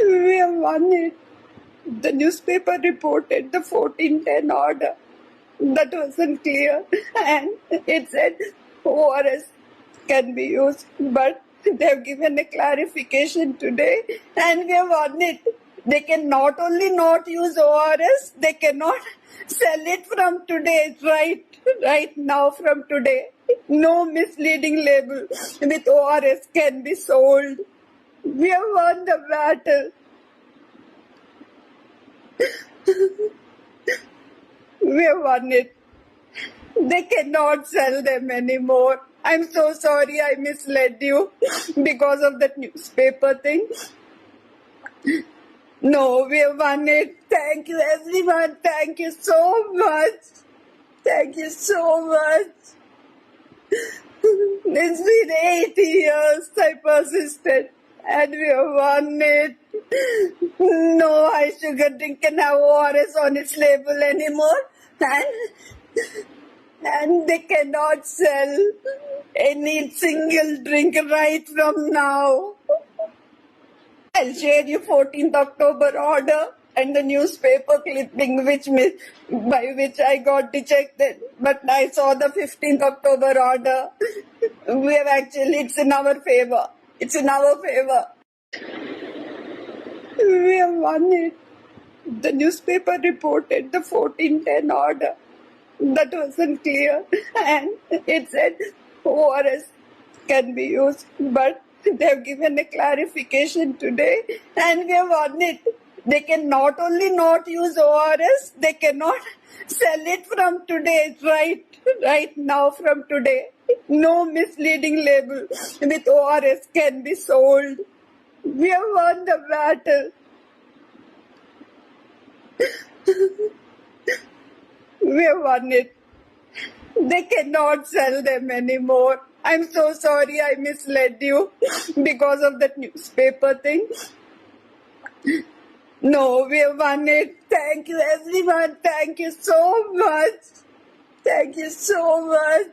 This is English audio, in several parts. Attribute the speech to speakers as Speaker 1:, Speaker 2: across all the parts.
Speaker 1: We have won it. The newspaper reported the 1410 order. That wasn't clear, and it said ORS can be used, but they have given a clarification today, and we have won it. They can not only not use ORS, they cannot sell it from today, right now from today. No misleading label with ORS can be sold. We have won the battle. We have won it. They cannot sell them anymore. I'm so sorry I misled you because of that newspaper thing. No, we have won it. Thank you, everyone. Thank you so much. Thank you so much. It's been 8 years I persisted, and we have won it. No high sugar drink can have ORS on its label anymore, and they cannot sell any single drink right from now. I'll share you 14th October order and the newspaper clipping by which I got dejected. But I saw the 15th October order. We have it's in our favor. It's in our favor. We have won it. The newspaper reported the 1410 order. That wasn't clear, and it said ORS can be used, but they have given a clarification today, and we have won it. They can not only not use ORS, they cannot sell it from today, right now from today. No misleading label with ORS can be sold. We have won the battle. We have won it. They cannot sell them anymore. I'm so sorry I misled you because of that newspaper thing. No, we have won it. Thank you, everyone. Thank you so much. Thank you so much.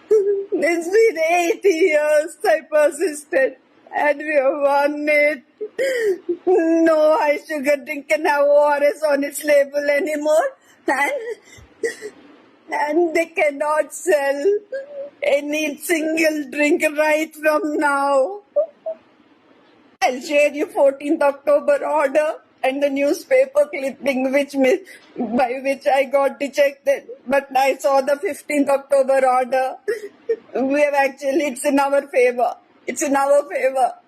Speaker 1: It's been 8 years I persisted, and we have won it. No high sugar drink can have ORS on its label anymore, and they cannot sell any single drink right from now. I'll share you 14th October order and the newspaper clipping by which I got dejected. But I saw the 15th October order. We have it's in our favor. It's in our favor.